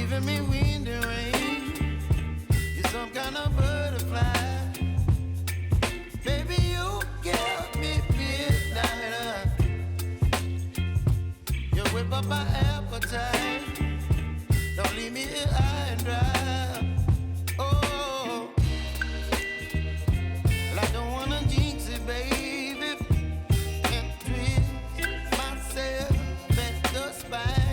giving me wind and rain. You're some kind of butterfly. Baby, you give me midnight. You whip up my appetite. Don't leave me here high and dry. Oh, well, I don't wanna jinx it, baby, and twist myself at the spine.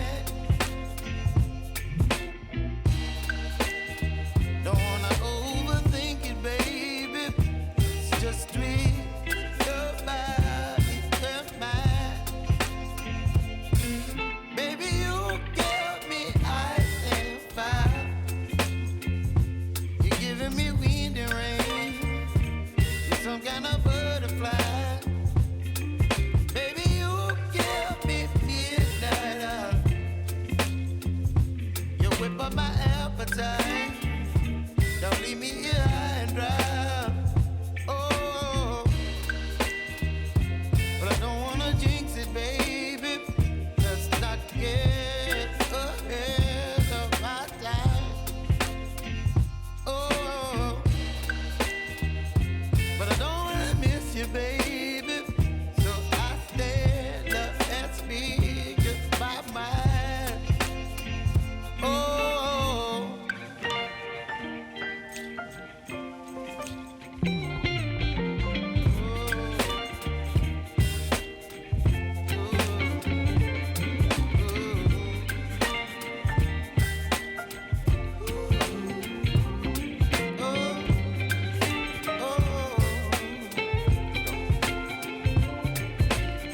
Don't wanna overthink it, baby. It's just twist your body and mine. Baby, you give me ice and fire. You're giving me wind and rain. You're some kind of butterfly. Baby, you give me midnight. You whip up my appetite. Don't leave me here high and dry. Oh, but I don't wanna jinx it, baby. Let's not get ahead of my time. Oh, but I don't wanna miss you, baby. So I stand up and speak my mind. Oh.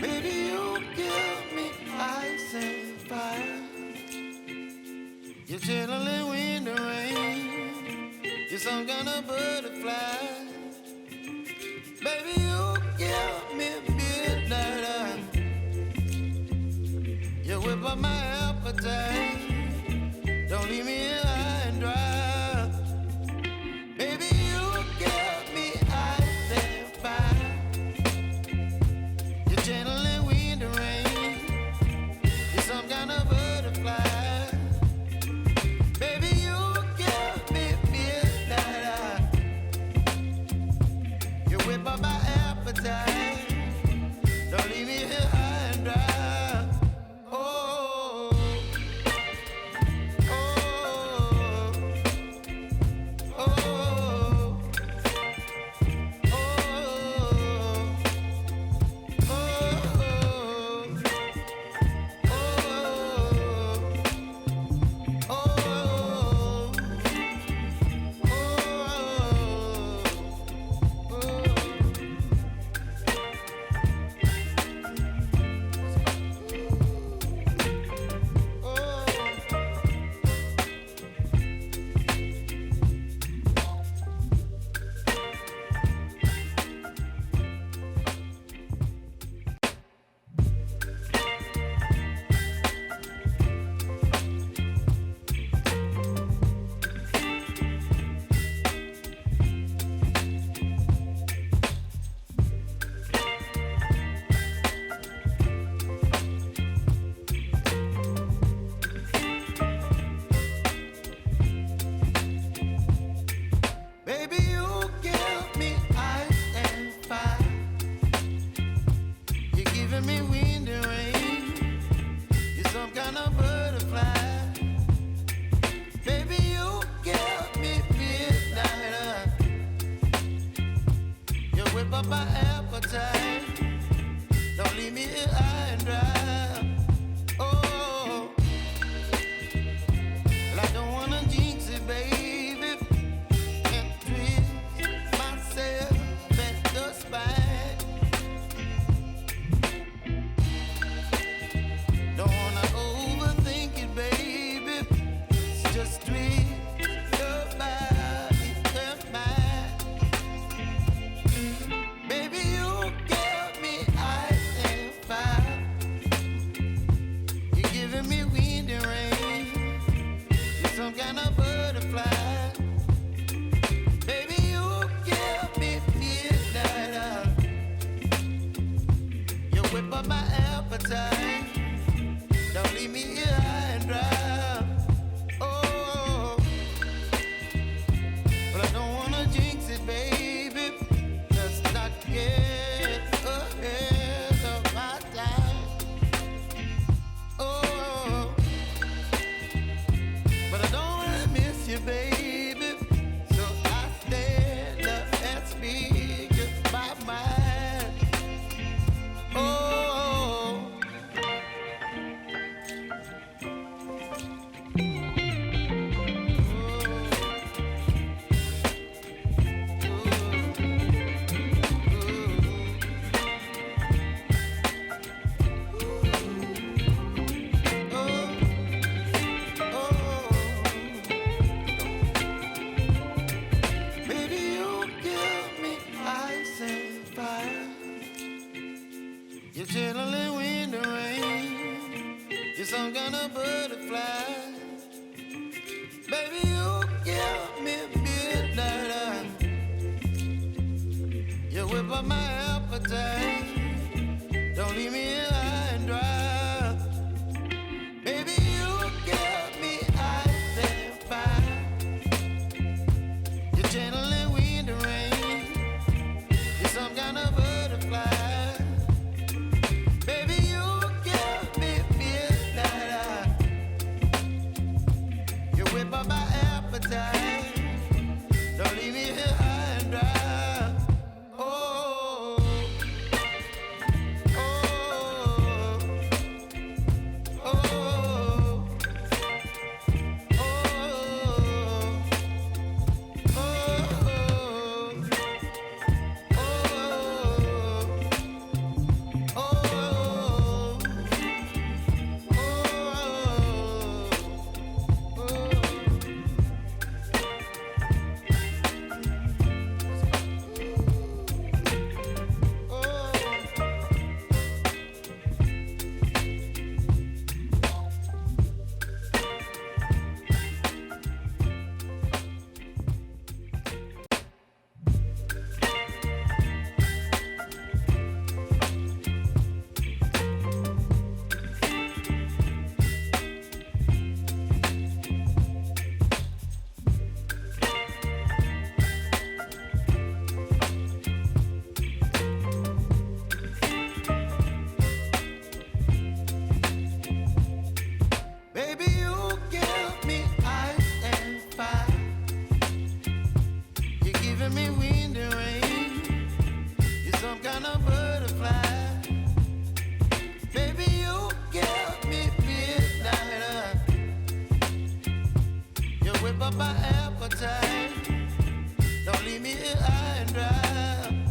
Baby, you give me ice and fire. You're chilling wind and rain. You're some kind of butterfly. Baby, you give me midnight. You whip up my appetite. Don't leave me here high and dry. Baby, you give me ice and fire. You're channeling wind and rain. You're some kind of butterfly. Baby, you give me midnight. You whip up my appetite. Don't leave me here high and dry. Oh, oh, oh, oh, baby, you give me ice and fire. You're giving me wind and rain. You're some kind of butterfly. Baby, you give me midnight. You whip up my appetite. Don't leave me here high and dry. Oh, well, I don't wanna jinx it, baby, and twist myself at the spine. Don't wanna overthink it, baby. It's just twist your body and mine. Baby, you give me ice and fire. You're giving me wind and rain. You're some kind of butterfly. Baby, you give me midnight. You whip up my appetite. Don't leave me here high and dry. Oh, but I don't wanna miss you, baby. So I stand up and speak my mind. Oh, baby, you give me ice and fire. You're chilling wind and rain. You're some kind of butterfly. Baby, you give me midnight. You whip up my appetite. Don't leave me here high and dry. Baby, you give me ice and fire. You're channeling wind and rain. You're some kind of butterfly. Baby, you give me midnight. You whip up my appetite. Don't leave me here high and dry. Oh, oh, oh, oh, baby, you give me ice and fire. You're giving me wind and rain. You're some kind of butterfly. Baby, you give me midnight. You whip up my appetite. Don't leave me here high and dry.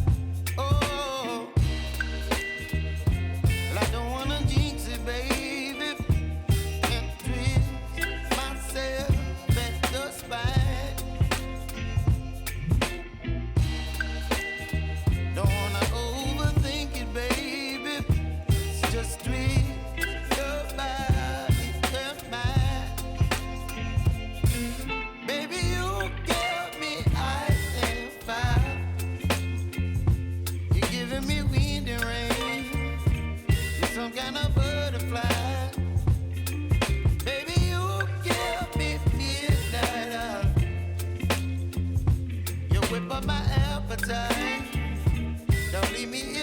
Oh, well, I don't wanna jinx it, baby. And twist myself at the spine. Don't wanna overthink it, baby. It's just twist your body and mine. Baby, you give me ice and fire. You're giving me wind and rain. You're some kind of butterfly. Baby, you give me midnight. You whip up my appetite. Don't leave me